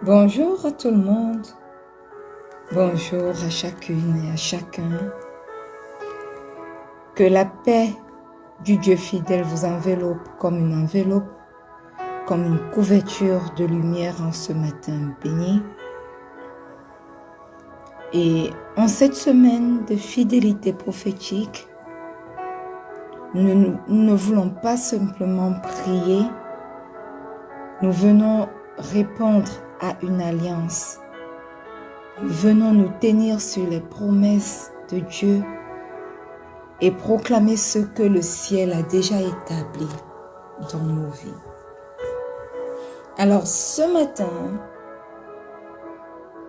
Bonjour à tout le monde, bonjour à chacune et à chacun. Que la paix du Dieu fidèle vous enveloppe comme une enveloppe, comme une couverture de lumière en ce matin béni. Et en cette semaine de fidélité prophétique, nous ne voulons pas simplement prier, nous venons répondre à une alliance. Nous venons nous tenir sur les promesses de Dieu et proclamer ce que le ciel a déjà établi dans nos vies. Alors ce matin,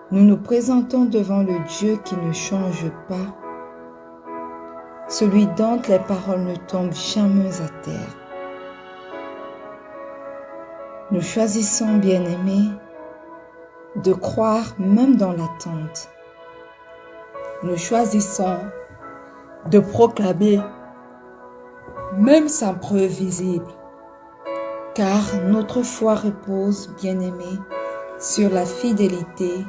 nous nous présentons devant le Dieu qui ne change pas, celui dont les paroles ne tombent jamais à terre. Nous choisissons, bien-aimés, de croire même dans l'attente. Nous choisissons de proclamer même sans preuve visible, car notre foi repose, bien-aimés, sur la fidélité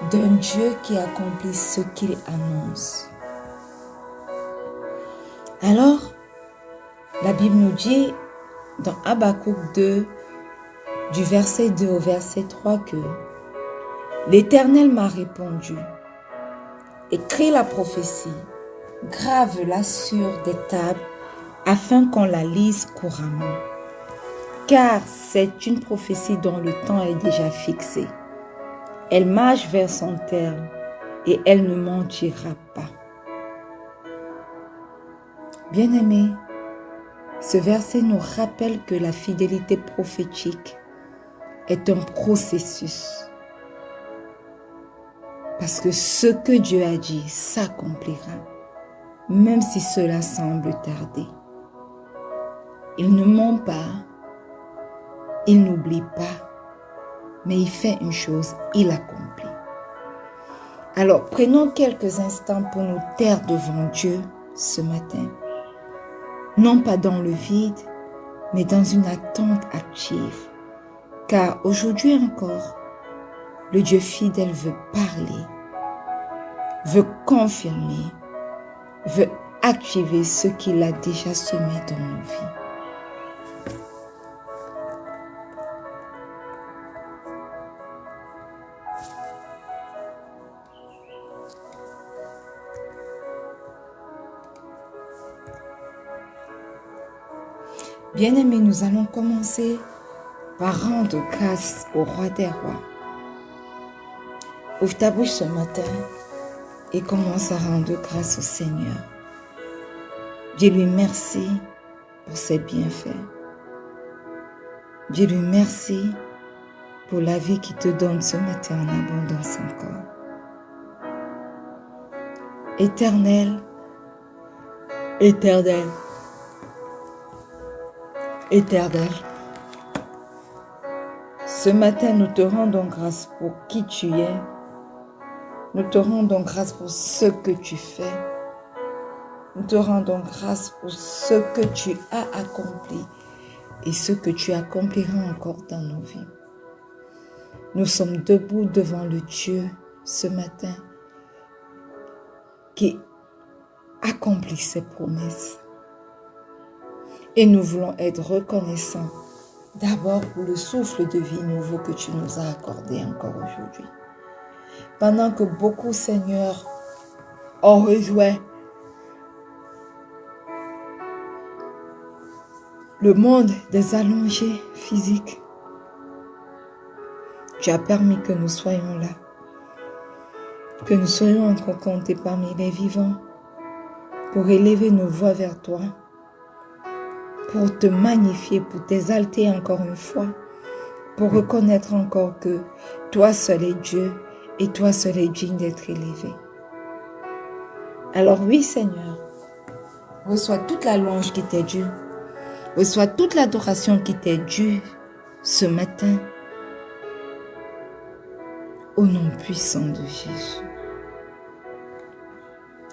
d'un Dieu qui accomplit ce qu'il annonce. Alors, la Bible nous dit dans Habakkuk 2, du verset 2 au verset 3 que l'Éternel m'a répondu, écris la prophétie, grave-la sur des tables afin qu'on la lise couramment. Car c'est une prophétie dont le temps est déjà fixé. Elle marche vers son terme et elle ne mentira pas. Bien-aimés, ce verset nous rappelle que la fidélité prophétique est un processus. Parce que ce que Dieu a dit s'accomplira, même si cela semble tarder. Il ne ment pas, il n'oublie pas, mais il fait une chose, il accomplit. Alors, prenons quelques instants pour nous taire devant Dieu ce matin. Non pas dans le vide, mais dans une attente active. Car aujourd'hui encore, le Dieu fidèle veut parler, veut confirmer, veut activer ce qu'il a déjà semé dans nos vies. Bien-aimés, nous allons commencer par rendre grâce au roi des rois. Ouvre ta bouche ce matin et commence à rendre grâce au Seigneur. Dis-lui merci pour ses bienfaits. Dis-lui merci pour la vie qu'il te donne ce matin en abondance encore. Éternel, éternel, éternel, ce matin nous te rendons grâce pour qui tu es. Nous te rendons grâce pour ce que tu fais. Nous te rendons grâce pour ce que tu as accompli et ce que tu accompliras encore dans nos vies. Nous sommes debout devant le Dieu ce matin qui accomplit ses promesses. Et nous voulons être reconnaissants d'abord pour le souffle de vie nouveau que tu nous as accordé encore aujourd'hui. Pendant que beaucoup, Seigneur, ont rejoint le monde des allongés physiques, tu as permis que nous soyons là, que nous soyons encore comptés parmi les vivants pour élever nos voix vers toi, pour te magnifier, pour t'exalter encore une fois, pour reconnaître encore que toi seul es Dieu et toi seul es digne d'être élevé. Alors oui, Seigneur, reçois toute la louange qui t'est due, reçois toute l'adoration qui t'est due ce matin, au nom puissant de Jésus.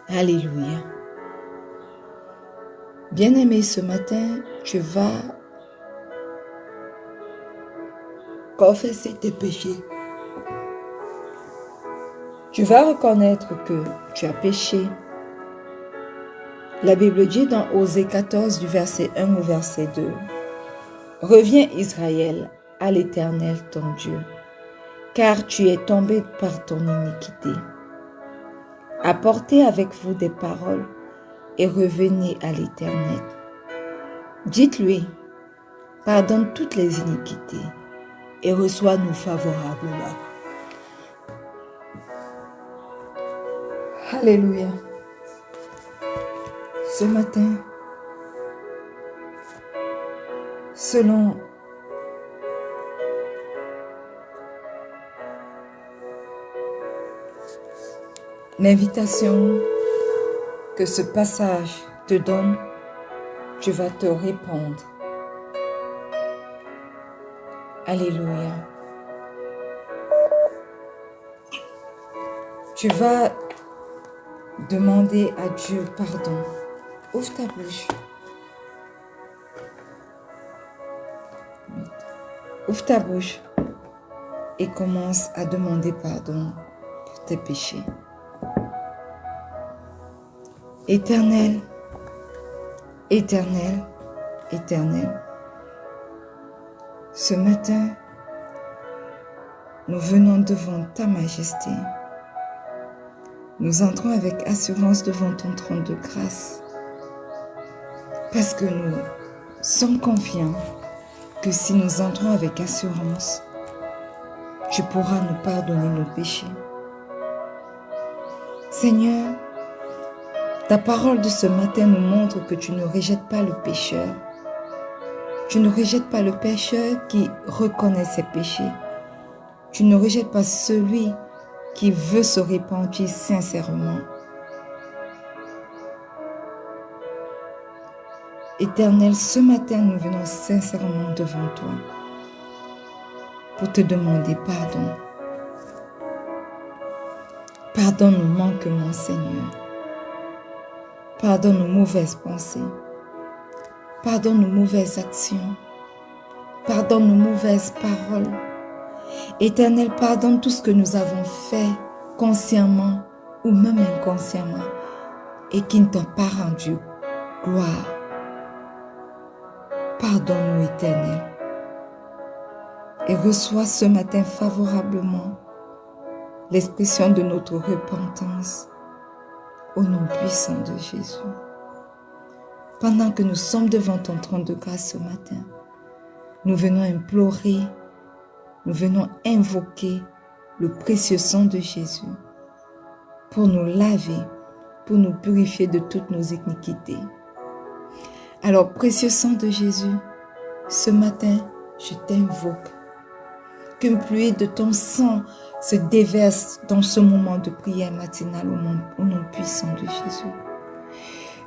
Alléluia. Bien-aimé, ce matin, tu vas confesser tes péchés Tu vas reconnaître que tu as péché. La Bible dit dans Osée 14 du verset 1 au verset 2. Reviens Israël à l'Éternel ton Dieu, car tu es tombé par ton iniquité. Apportez avec vous des paroles et revenez à l'Éternel. Dites-lui, pardonne toutes les iniquités et reçois-nous favorablement. Alléluia. Ce matin, selon l'invitation que ce passage te donne, tu vas te répondre. Alléluia. Tu vas demander à Dieu pardon. Ouvre ta bouche. Ouvre ta bouche et commence à demander pardon pour tes péchés. Éternel, Éternel, Éternel, ce matin, nous venons devant ta majesté. Nous entrons avec assurance devant ton trône de grâce parce que nous sommes confiants que si nous entrons avec assurance, tu pourras nous pardonner nos péchés. Seigneur, ta parole de ce matin nous montre que tu ne rejettes pas le pécheur. Tu ne rejettes pas le pécheur qui reconnaît ses péchés. Tu ne rejettes pas celui qui veut se repentir sincèrement. Éternel, ce matin, nous venons sincèrement devant toi pour te demander pardon. Pardonne nos manquements, Seigneur. Pardonne nos mauvaises pensées. Pardonne nos mauvaises actions. Pardonne nos mauvaises paroles. Éternel, pardonne tout ce que nous avons fait consciemment ou même inconsciemment et qui ne t'a pas rendu gloire. Pardonne-nous, Éternel, et reçois ce matin favorablement l'expression de notre repentance au nom puissant de Jésus. Pendant que nous sommes devant ton trône de grâce ce matin, nous venons implorer, nous venons invoquer le précieux sang de Jésus pour nous laver, pour nous purifier de toutes nos iniquités. Alors, précieux sang de Jésus, ce matin, je t'invoque. Qu'une pluie de ton sang se déverse dans ce moment de prière matinale au nom puissant de Jésus.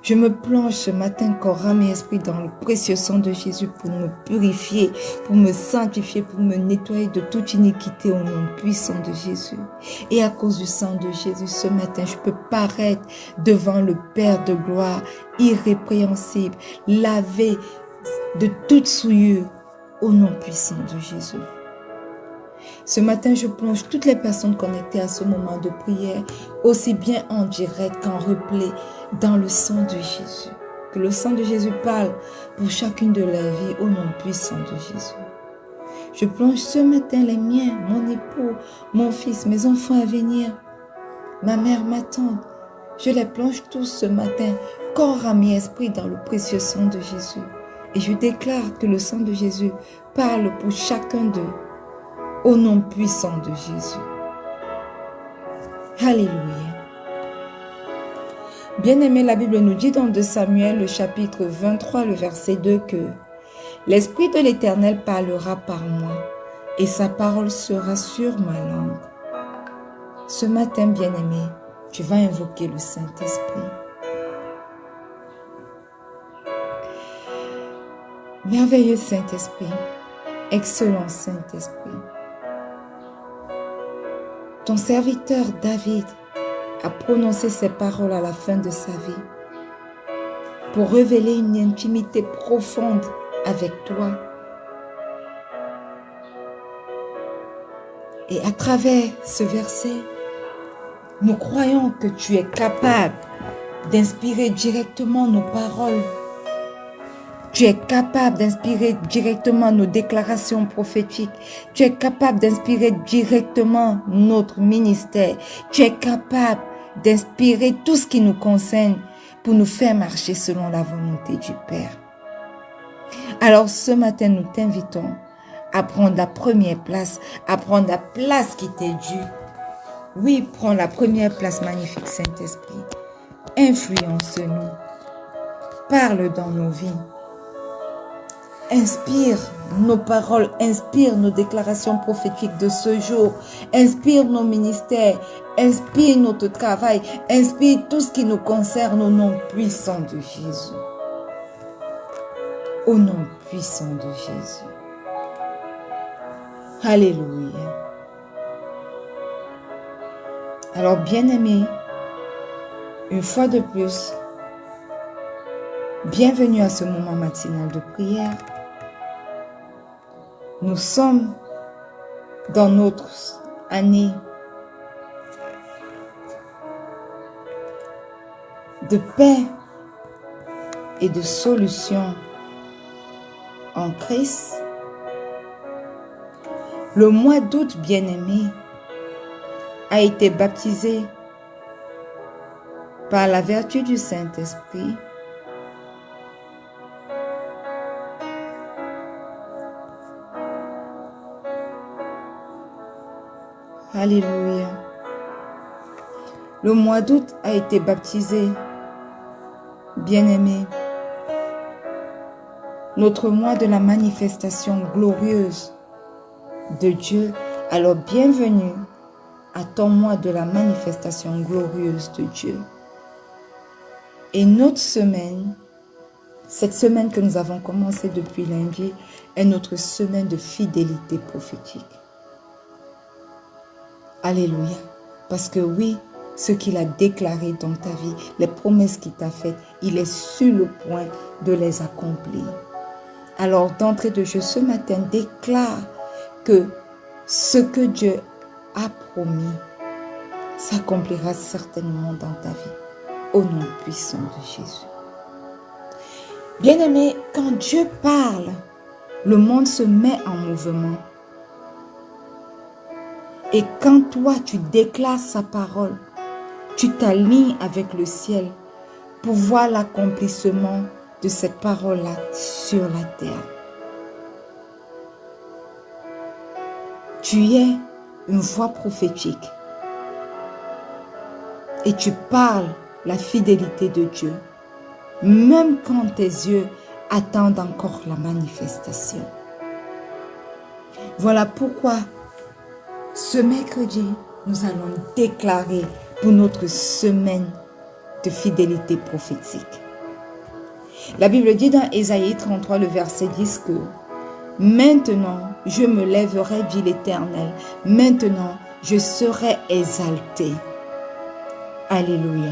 Je me plonge ce matin, corps, âme et esprit, dans le précieux sang de Jésus pour me purifier, pour me sanctifier, pour me nettoyer de toute iniquité au nom puissant de Jésus. Et à cause du sang de Jésus, ce matin, je peux paraître devant le Père de gloire, irrépréhensible, lavé de toute souillure au nom puissant de Jésus. Ce matin, je plonge toutes les personnes connectées à ce moment de prière, aussi bien en direct qu'en replay, dans le sang de Jésus. Que le sang de Jésus parle pour chacune de leurs vies au nom puissant de Jésus. Je plonge ce matin les miens, mon époux, mon fils, mes enfants à venir, ma mère, ma tante. Je les plonge tous ce matin, corps, âme et esprit, dans le précieux sang de Jésus. Et je déclare que le sang de Jésus parle pour chacun d'eux. Au nom puissant de Jésus. Alléluia. Bien-aimé, la Bible nous dit dans 2 Samuel, le chapitre 23, le verset 2, que l'Esprit de l'Éternel parlera par moi et sa parole sera sur ma langue. Ce matin, bien-aimé, tu vas invoquer le Saint-Esprit. Merveilleux Saint-Esprit, excellent Saint-Esprit. Ton serviteur David a prononcé ces paroles à la fin de sa vie pour révéler une intimité profonde avec toi. Et à travers ce verset, Nous croyons que tu es capable d'inspirer directement nos paroles. Tu es capable d'inspirer directement nos déclarations prophétiques. Tu es capable d'inspirer directement notre ministère. Tu es capable d'inspirer tout ce qui nous concerne pour nous faire marcher selon la volonté du Père. Alors ce matin, nous t'invitons à prendre la première place, à prendre la place qui t'est due. Oui, prends la première place, magnifique Saint-Esprit. Influence-nous. Parle dans nos vies. Inspire nos paroles, inspire nos déclarations prophétiques de ce jour, inspire nos ministères, inspire notre travail, inspire tout ce qui nous concerne au nom puissant de Jésus. Au nom puissant de Jésus. Alléluia. Alors, bien-aimés, une fois de plus, bienvenue à ce moment matinal de prière. Nous sommes dans notre année de paix et de solution en Christ. Le mois d'août, bien-aimé, a été baptisé par la vertu du Saint-Esprit. Alléluia. Le mois d'août a été baptisé, bien-aimé, notre mois de la manifestation glorieuse de Dieu. Alors bienvenue à ton mois de la manifestation glorieuse de Dieu. Et notre semaine, cette semaine que nous avons commencé depuis lundi, est notre semaine de fidélité prophétique. Alléluia. Parce que oui, ce qu'il a déclaré dans ta vie, les promesses qu'il t'a faites, il est sur le point de les accomplir. Alors, d'entrée de jeu, ce matin, déclare que ce que Dieu a promis s'accomplira certainement dans ta vie. Au nom puissant de Jésus. Bien-aimé, quand Dieu parle, le monde se met en mouvement. Et quand toi, tu déclares sa parole, tu t'alignes avec le ciel pour voir l'accomplissement de cette parole-là sur la terre. Tu es une voix prophétique et tu parles la fidélité de Dieu, même quand tes yeux attendent encore la manifestation. Voilà pourquoi ce mercredi, nous allons déclarer pour notre semaine de fidélité prophétique. La Bible dit dans Ésaïe 33, le verset 10 que « Maintenant, je me lèverai, dit l'Éternel. Maintenant, je serai exalté. » Alléluia.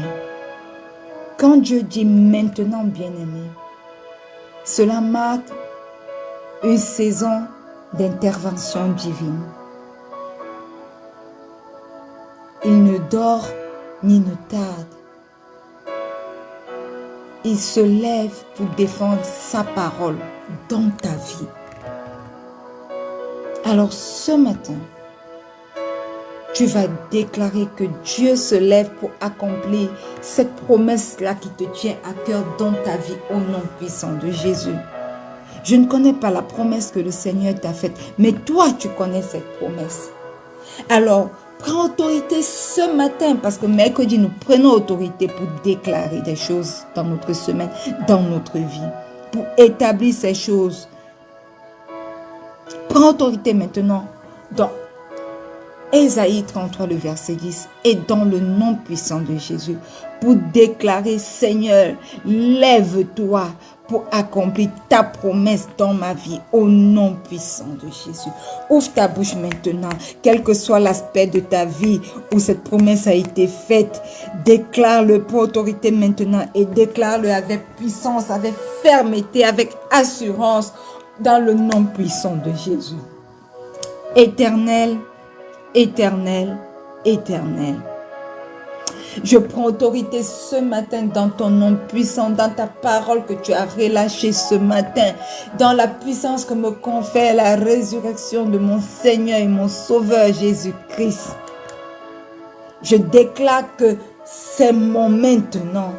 Quand Dieu dit « maintenant », bien-aimé, cela marque une saison d'intervention divine. Il ne dort ni ne tarde. Il se lève pour défendre sa parole dans ta vie. Alors ce matin, tu vas déclarer que Dieu se lève pour accomplir cette promesse-là qui te tient à cœur dans ta vie au nom puissant de Jésus. Je ne connais pas la promesse que le Seigneur t'a faite, mais toi, tu connais cette promesse. Alors, prends autorité ce matin, parce que mercredi, nous prenons autorité pour déclarer des choses dans notre semaine, dans notre vie, pour établir ces choses. Prends autorité maintenant dans Ésaïe 33, le verset 10, et dans le nom puissant de Jésus, pour déclarer, Seigneur, lève-toi pour accomplir ta promesse dans ma vie, au nom puissant de Jésus. Ouvre ta bouche maintenant, quel que soit l'aspect de ta vie où cette promesse a été faite, déclare-le pour autorité maintenant et déclare-le avec puissance, avec fermeté, avec assurance, dans le nom puissant de Jésus. Éternel, éternel, éternel, Je prends autorité ce matin dans ton nom puissant, dans ta parole que tu as relâchée ce matin, dans la puissance que me confère la résurrection de mon Seigneur et mon Sauveur Jésus-Christ. Je déclare que c'est mon maintenant.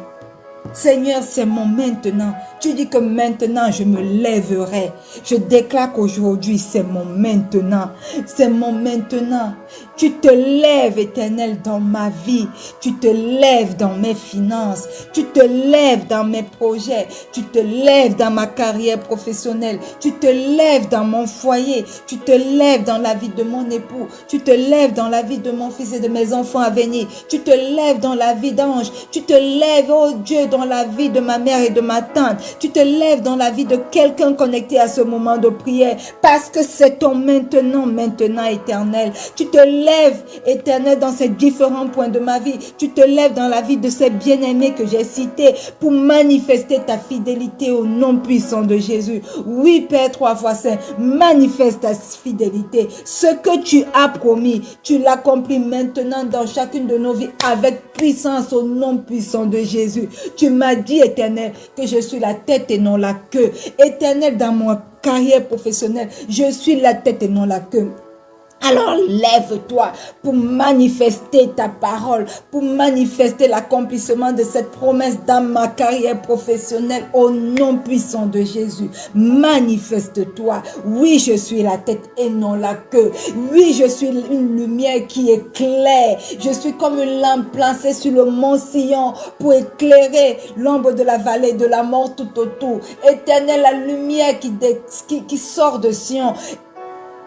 Seigneur, c'est mon maintenant. Tu dis que maintenant je me lèverai. Je déclare qu'aujourd'hui c'est mon maintenant. C'est mon maintenant. Tu te lèves, Éternel, dans ma vie. Tu te lèves dans mes finances. Tu te lèves dans mes projets. Tu te lèves dans ma carrière professionnelle. Tu te lèves dans mon foyer. Tu te lèves dans la vie de mon époux. Tu te lèves dans la vie de mon fils et de mes enfants à venir. Tu te lèves dans la vie d'Ange. Tu te lèves, oh Dieu, dans la vie de ma mère et de ma tante. Tu te lèves dans la vie de quelqu'un connecté à ce moment de prière. Parce que c'est ton maintenant, maintenant éternel. Tu te lèves, éternel, dans ces différents points de ma vie. Tu te lèves dans la vie de ces bien-aimés que j'ai cités pour manifester ta fidélité au nom puissant de Jésus. Oui, Père 3 fois saint, manifeste ta fidélité. Ce que tu as promis, tu l'accomplis maintenant dans chacune de nos vies avec puissance au nom puissant de Jésus. Tu m'as dit, éternel, que je suis la tête et non la queue. Éternel, dans mon carrière professionnelle, je suis la tête et non la queue. Alors lève-toi pour manifester ta parole, pour manifester l'accomplissement de cette promesse dans ma carrière professionnelle au nom puissant de Jésus. Manifeste-toi. Oui, je suis la tête et non la queue. Oui, je suis une lumière qui éclaire. Je suis comme une lampe placée sur le mont Sion pour éclairer l'ombre de la vallée de la mort tout autour. Éternel, la lumière qui sort de Sion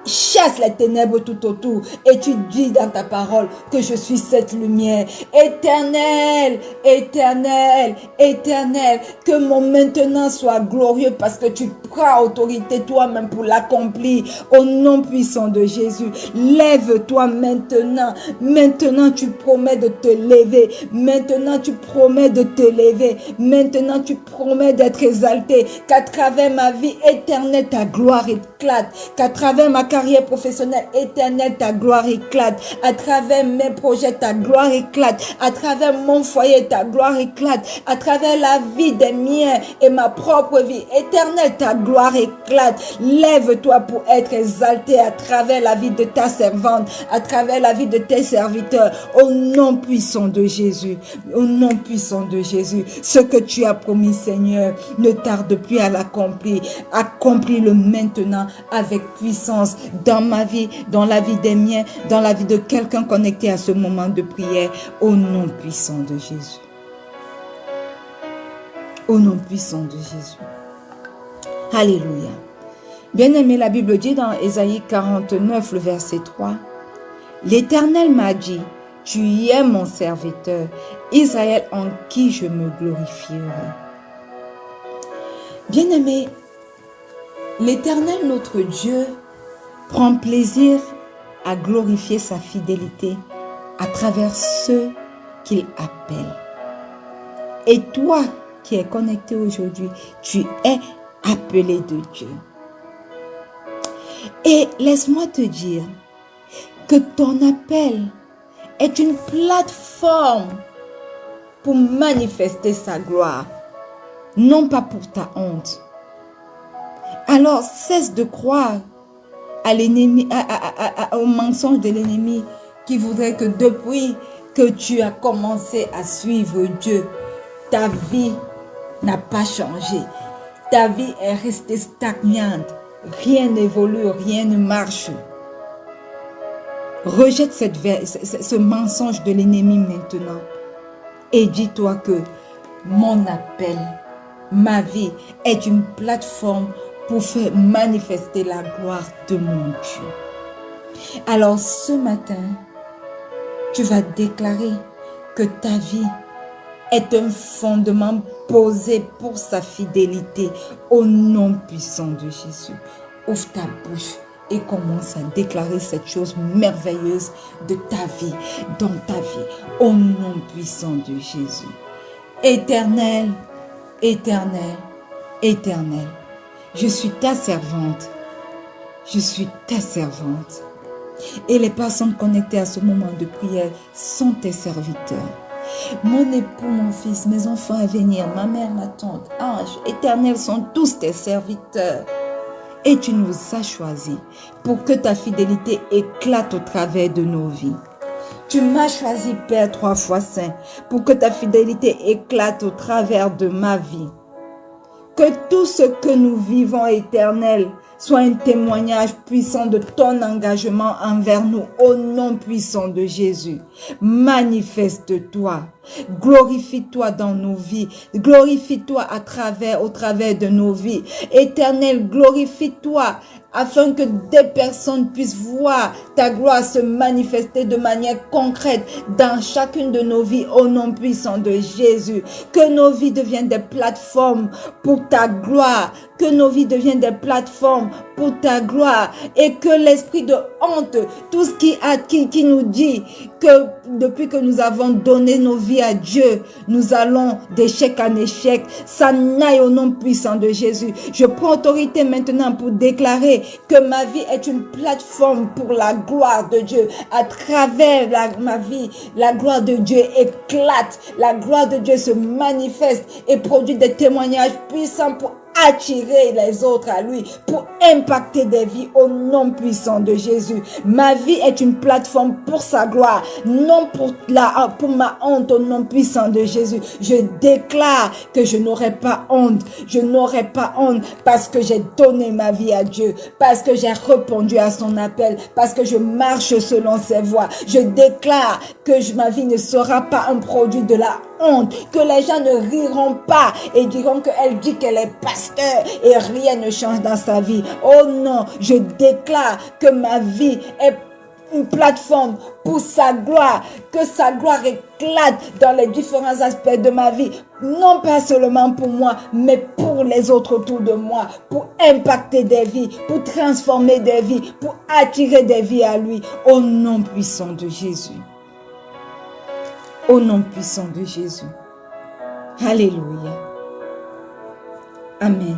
chasse les ténèbres tout autour et tu dis dans ta parole que je suis cette lumière. Éternel, éternel, éternel, que mon maintenant soit glorieux parce que tu prends autorité toi-même pour l'accomplir au nom puissant de Jésus. Lève-toi maintenant. Maintenant tu promets de te lever. Maintenant tu promets de te lever. Maintenant tu promets d'être exalté. Qu'à travers ma vie éternelle ta gloire éclate. Qu'à travers ma carrière professionnelle éternelle, ta gloire éclate. À travers mes projets, ta gloire éclate. À travers mon foyer, ta gloire éclate. À travers la vie des miens et ma propre vie éternelle, ta gloire éclate. Lève-toi pour être exalté à travers la vie de ta servante, à travers la vie de tes serviteurs, au nom puissant de Jésus. Au nom puissant de Jésus. Ce que tu as promis, Seigneur, ne tarde plus à l'accomplir. Accomplis-le maintenant avec puissance dans ma vie, dans la vie des miens, dans la vie de quelqu'un connecté à ce moment de prière, au nom puissant de Jésus. Au nom puissant de Jésus. Alléluia. Bien-aimé, la Bible dit dans Ésaïe 49, le verset 3, « L'Éternel m'a dit, tu es mon serviteur, Israël en qui je me glorifierai. » Bien-aimé, l'Éternel, notre Dieu, prend plaisir à glorifier sa fidélité à travers ceux qu'il appelle. Et toi qui es connecté aujourd'hui, tu es appelé de Dieu. Et laisse-moi te dire que ton appel est une plateforme pour manifester sa gloire, non pas pour ta honte. Alors cesse de croire à l'ennemi, au mensonge de l'ennemi qui voudrait que depuis que tu as commencé à suivre Dieu, ta vie n'a pas changé. Ta vie est restée stagnante. Rien n'évolue, rien ne marche. Rejette ce mensonge de l'ennemi maintenant. Et dis-toi que mon appel, ma vie est une plateforme pour faire manifester la gloire de mon Dieu. Alors ce matin, tu vas déclarer que ta vie est un fondement posé pour sa fidélité au nom puissant de Jésus. Ouvre ta bouche et commence à déclarer cette chose merveilleuse de ta vie, dans ta vie, au nom puissant de Jésus. Éternel, éternel, éternel, je suis ta servante. Je suis ta servante. Et les personnes connectées à ce moment de prière sont tes serviteurs. Mon époux, mon fils, mes enfants à venir, ma mère, ma tante, ange, éternel sont tous tes serviteurs. Et tu nous as choisis pour que ta fidélité éclate au travers de nos vies. Tu m'as choisi, Père, 3 fois saint, pour que ta fidélité éclate au travers de ma vie. Que tout ce que nous vivons, Éternel, soit un témoignage puissant de ton engagement envers nous, au nom puissant de Jésus. Manifeste-toi, glorifie-toi dans nos vies, glorifie-toi au travers de nos vies. Éternel, glorifie-toi afin que des personnes puissent voir ta gloire se manifester de manière concrète dans chacune de nos vies, au nom puissant de Jésus. Que nos vies deviennent des plateformes pour ta gloire, que nos vies deviennent des plateformes pour ta gloire, et que l'esprit de honte, tout ce qui nous dit que depuis que nous avons donné nos vies à Dieu, nous allons d'échec en échec, ça n'aille au nom puissant de Jésus. Je prends autorité maintenant pour déclarer que ma vie est une plateforme pour la gloire de Dieu. À travers ma vie, la gloire de Dieu éclate, la gloire de Dieu se manifeste et produit des témoignages puissants pour attirer les autres à lui, pour impacter des vies au nom puissant de Jésus. Ma vie est une plateforme pour sa gloire, non pour ma honte, au nom puissant de Jésus. Je déclare que je n'aurai pas honte. Je n'aurai pas honte parce que j'ai donné ma vie à Dieu, parce que j'ai répondu à son appel, parce que je marche selon ses voies. Je déclare que ma vie ne sera pas un produit de la honte, que les gens ne riront pas et diront qu'elle dit qu'elle est pasteur et rien ne change dans sa vie. Oh non, je déclare que ma vie est une plateforme pour sa gloire, que sa gloire éclate dans les différents aspects de ma vie, non pas seulement pour moi, mais pour les autres autour de moi, pour impacter des vies, pour transformer des vies, pour attirer des vies à lui, au nom puissant de Jésus. Au nom puissant de Jésus. Alléluia. Amen.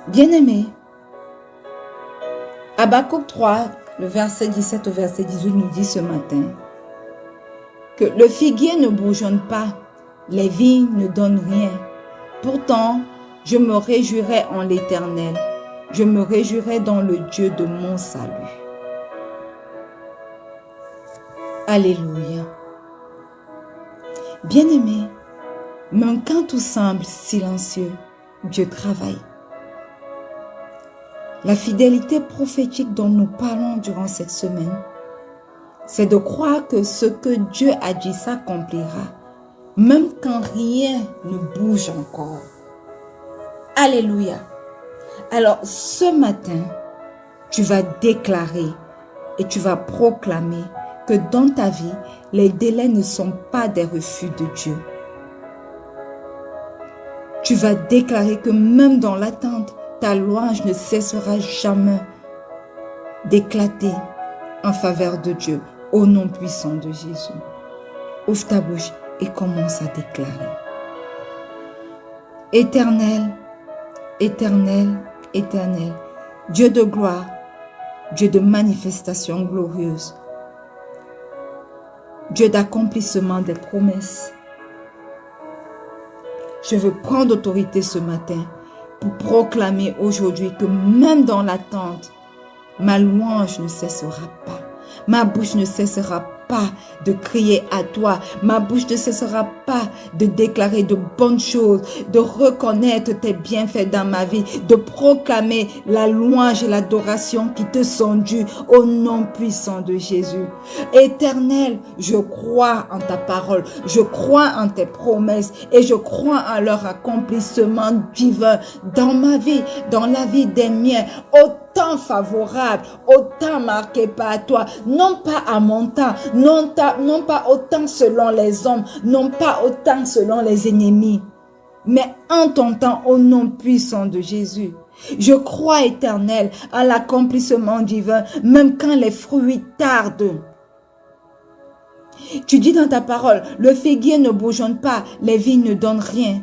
Bien-aimés, Habakkuk 3, le verset 17 au verset 18 nous dit ce matin que le figuier ne bourgeonne pas, les vignes ne donnent rien. Pourtant, je me réjouirai en l'Éternel, je me réjouirai dans le Dieu de mon salut. Alléluia. Bien-aimés, même quand tout semble silencieux, Dieu travaille. La fidélité prophétique dont nous parlons durant cette semaine, c'est de croire que ce que Dieu a dit s'accomplira, même quand rien ne bouge encore. Alléluia. Alors, ce matin, tu vas déclarer et tu vas proclamer que dans ta vie, les délais ne sont pas des refus de Dieu. Tu vas déclarer que même dans l'attente, ta louange ne cessera jamais d'éclater en faveur de Dieu, au nom puissant de Jésus. Ouvre ta bouche et commence à déclarer. Éternel, éternel, éternel, Dieu de gloire, Dieu de manifestation glorieuse, Dieu d'accomplissement des promesses. Je veux prendre autorité ce matin pour proclamer aujourd'hui que même dans l'attente, ma louange ne cessera pas. Ma bouche ne cessera pas de crier à toi. Ma bouche ne cessera pas de déclarer de bonnes choses, de reconnaître tes bienfaits dans ma vie, de proclamer la louange et l'adoration qui te sont dues au nom puissant de Jésus. Éternel, je crois en ta parole, je crois en tes promesses et je crois en leur accomplissement divin dans ma vie, dans la vie des miens, autant favorable, autant marqué par toi, non pas à mon temps, non pas autant selon les hommes, non pas autant selon les ennemis, mais en ton temps au nom puissant de Jésus. Je crois, Éternel, à l'accomplissement divin, même quand les fruits tardent. Tu dis dans ta parole, le figuier ne bourgeonne pas, les vignes ne donnent rien.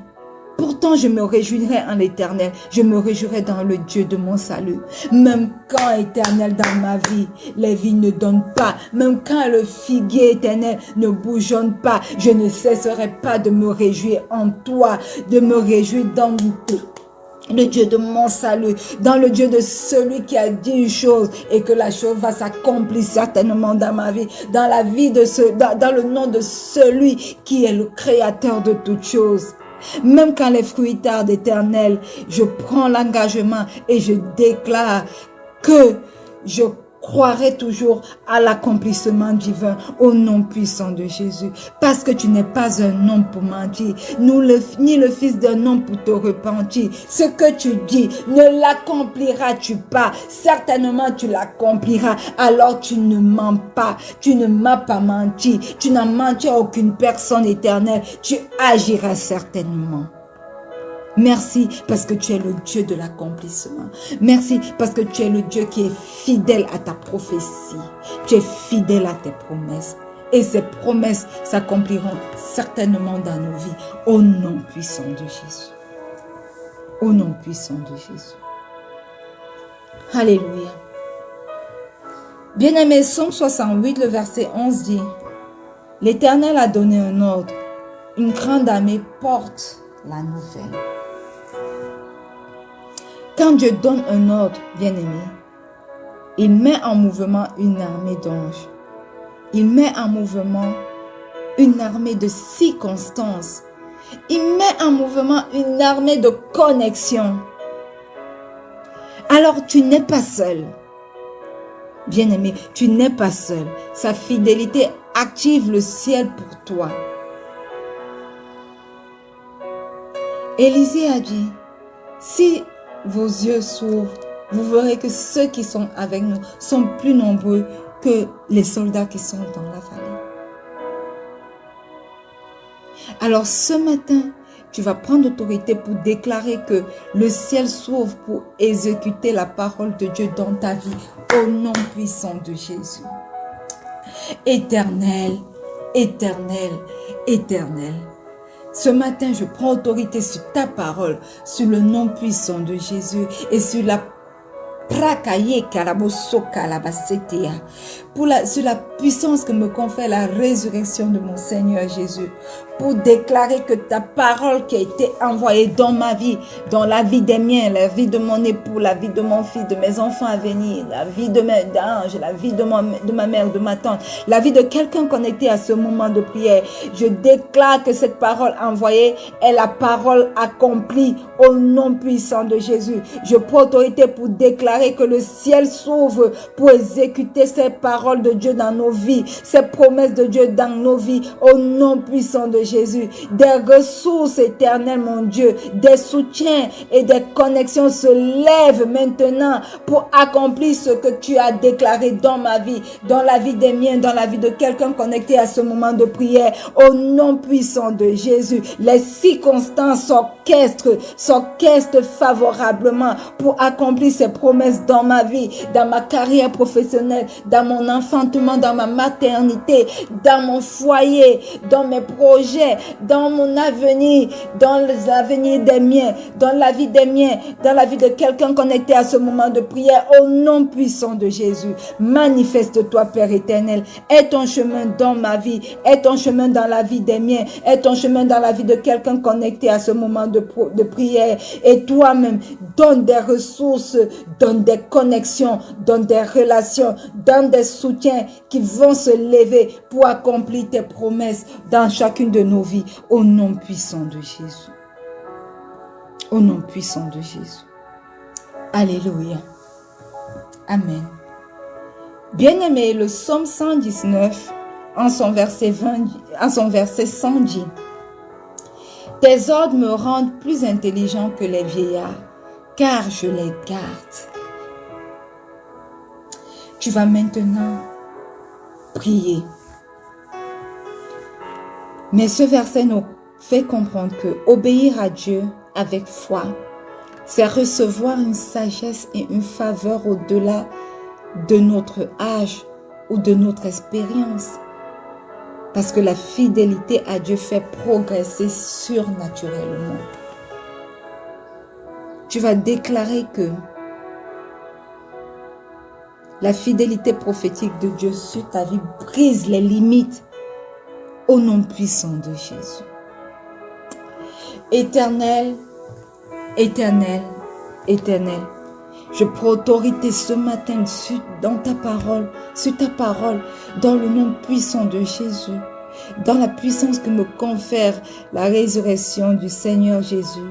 Pourtant, Pourtant, je me réjouirai en l'Éternel. Je me réjouirai dans le Dieu de mon salut. Même quand, Éternel, dans ma vie, les vies ne donnent pas. Même quand le figuier, Éternel, ne bougeonne pas. Je ne cesserai pas de me réjouir en toi. De me réjouir dans le Dieu de mon salut, dans le Dieu de celui qui a dit une chose et que la chose va s'accomplir certainement dans ma vie, dans la vie de dans le nom de celui qui est le créateur de toutes choses. Même quand les fruits tardent, Éternel, je prends l'engagement et je déclare que je croirai toujours à l'accomplissement divin au nom puissant de Jésus. Parce que tu n'es pas un homme pour mentir, ni le fils d'un homme pour te repentir. Ce que tu dis, ne l'accompliras-tu pas? Certainement tu l'accompliras. Alors tu ne mens pas. Tu ne m'as pas menti. Tu n'as menti à aucune personne éternelle. Tu agiras certainement. Merci parce que tu es le Dieu de l'accomplissement. Merci parce que tu es le Dieu qui est fidèle à ta prophétie. Tu es fidèle à tes promesses. Et ces promesses s'accompliront certainement dans nos vies. Au nom puissant de Jésus. Au nom puissant de Jésus. Alléluia. Bien-aimé, Psaume 68, le verset 11 dit: L'Éternel a donné un ordre. Une grande armée porte la nouvelle. Quand Dieu donne un ordre, bien-aimé, il met en mouvement une armée d'anges. Il met en mouvement une armée de circonstances. Il met en mouvement une armée de connexion. Alors tu n'es pas seul. Bien-aimé, tu n'es pas seul. Sa fidélité active le ciel pour toi. Élisée a dit, si vos yeux s'ouvrent, vous verrez que ceux qui sont avec nous sont plus nombreux que les soldats qui sont dans la vallée. Alors ce matin, tu vas prendre autorité pour déclarer que le ciel s'ouvre pour exécuter la parole de Dieu dans ta vie au nom puissant de Jésus. Éternel, éternel, éternel. Ce matin, je prends autorité sur ta parole, sur le nom puissant de Jésus et sur la sur la puissance que me confère la résurrection de mon Seigneur Jésus, pour déclarer que ta parole qui a été envoyée dans ma vie, dans la vie des miens, la vie de mon époux, la vie de mon fils, de mes enfants à venir, la vie de mes anges, la vie de ma mère, de ma tante, la vie de quelqu'un connecté à ce moment de prière. Je déclare que cette parole envoyée est la parole accomplie au nom puissant de Jésus. Je prends autorité pour déclarer que le ciel s'ouvre pour exécuter ces paroles de Dieu dans nos vies, ces promesses de Dieu dans nos vies, au nom puissant de Jésus. Des ressources éternelles, mon Dieu, des soutiens et des connexions se lèvent maintenant pour accomplir ce que tu as déclaré dans ma vie, dans la vie des miens, dans la vie de quelqu'un connecté à ce moment de prière, au nom puissant de Jésus. Les circonstances s'orchestrent favorablement pour accomplir ces promesses dans ma vie, dans ma carrière professionnelle, dans mon enfantement, dans ma maternité, dans mon foyer, dans mes projets, dans mon avenir, dans l'avenir des miens, dans la vie des miens, dans la vie de quelqu'un connecté à ce moment de prière, au nom puissant de Jésus. Manifeste-toi, Père éternel. Aie ton chemin dans ma vie, aie ton chemin dans la vie des miens, aie ton chemin dans la vie de quelqu'un connecté à ce moment de prière. Et toi-même, donne des ressources, donne des connexions, donne des relations, donne des soutiens qui vont se lever pour accomplir tes promesses dans chacune de nos vies, au nom puissant de Jésus. Au nom puissant de Jésus. Alléluia. Amen. Bien-aimé, le psaume 119, en son verset 100 dit: Tes ordres me rendent plus intelligent que les vieillards, car je les garde. Tu vas maintenant prier. Mais ce verset nous fait comprendre que obéir à Dieu avec foi, c'est recevoir une sagesse et une faveur au-delà de notre âge ou de notre expérience. Parce que la fidélité à Dieu fait progresser surnaturellement. tu vas déclarer que la fidélité prophétique de Dieu sur ta vie brise les limites au nom puissant de Jésus. Éternel, éternel, éternel, je prends autorité ce matin dans ta parole, sur ta parole, dans le nom puissant de Jésus, dans la puissance que me confère la résurrection du Seigneur Jésus,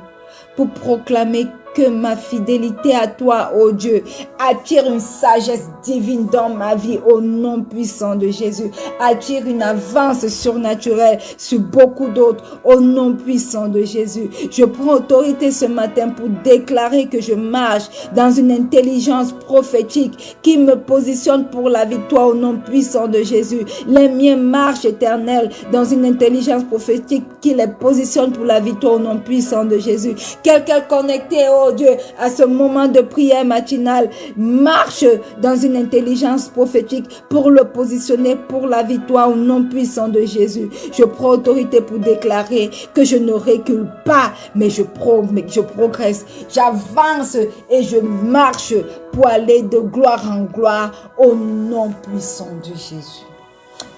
pour proclamer que ma fidélité à toi, ô Dieu, attire une sagesse divine dans ma vie au nom puissant de Jésus. Attire une avance surnaturelle sur beaucoup d'autres au nom puissant de Jésus. Je prends autorité ce matin pour déclarer que je marche dans une intelligence prophétique qui me positionne pour la victoire au nom puissant de Jésus. Les miens marchent, Éternel, dans une intelligence prophétique qui les positionne pour la victoire au nom puissant de Jésus. Quelqu'un connecté, oh Dieu, à ce moment de prière matinale, marche dans une intelligence prophétique pour le positionner pour la victoire au nom puissant de Jésus. Je prends autorité pour déclarer que je ne recule pas, mais je progresse. J'avance et je marche pour aller de gloire en gloire au nom puissant de Jésus.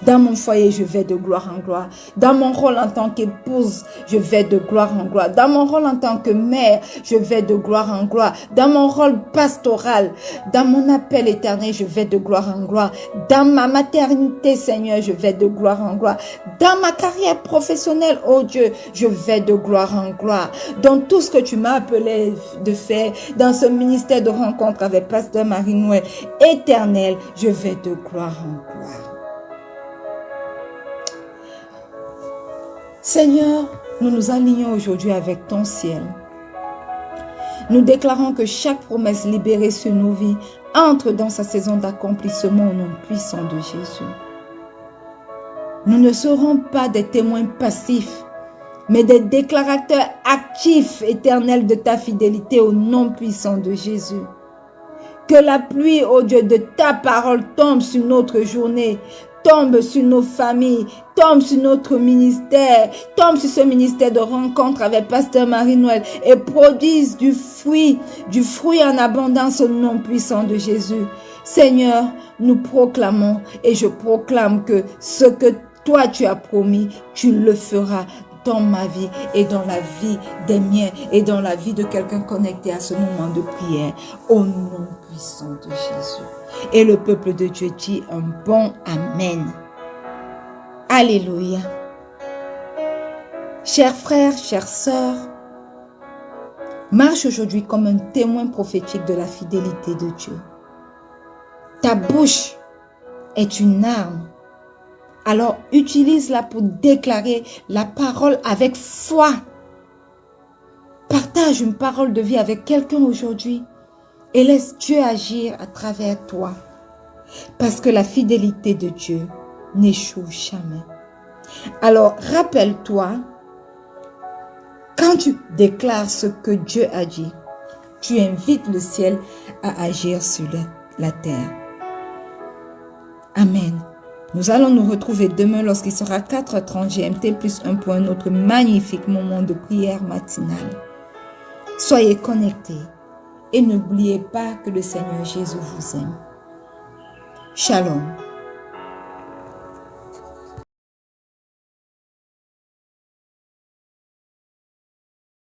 Dans mon foyer, je vais de gloire en gloire. Dans mon rôle en tant qu'épouse, je vais de gloire en gloire. Dans mon rôle en tant que mère, je vais de gloire en gloire. Dans mon rôle pastoral, dans mon appel éternel, je vais de gloire en gloire. Dans ma maternité, Seigneur, je vais de gloire en gloire. Dans ma carrière professionnelle, oh Dieu, je vais de gloire en gloire. Dans tout ce que tu m'as appelé de faire, dans ce ministère de rencontre avec Pasteur Marie-Noël, éternel, je vais de gloire en gloire. Seigneur, nous nous alignons aujourd'hui avec ton ciel. Nous déclarons que chaque promesse libérée sur nos vies entre dans sa saison d'accomplissement au nom puissant de Jésus. Nous ne serons pas des témoins passifs, mais des déclarateurs actifs éternels de ta fidélité au nom puissant de Jésus. Que la pluie, ô Dieu, de ta parole tombe sur notre journée, tombe sur nos familles, tombe sur notre ministère, tombe sur ce ministère de rencontre avec Pasteur Marie-Noël et produise du fruit en abondance au nom puissant de Jésus. Seigneur, nous proclamons et je proclame que ce que toi tu as promis, tu le feras dans ma vie et dans la vie des miens et dans la vie de quelqu'un connecté à ce moment de prière au nom puissant de Jésus. Et le peuple de Dieu dit un bon Amen. Alléluia. Chers frères, chères sœurs, marche aujourd'hui comme un témoin prophétique de la fidélité de Dieu. Ta bouche est une arme. Alors utilise-la pour déclarer la parole avec foi. Partage une parole de vie avec quelqu'un aujourd'hui et laisse Dieu agir à travers toi. Parce que la fidélité de Dieu n'échoue jamais. Alors rappelle-toi, quand tu déclares ce que Dieu a dit, tu invites le ciel à agir sur la terre. Amen. Nous allons nous retrouver demain lorsqu'il sera 4h30 GMT plus 1 pour un autre magnifique moment de prière matinale. Soyez connectés et n'oubliez pas que le Seigneur Jésus vous aime. Shalom.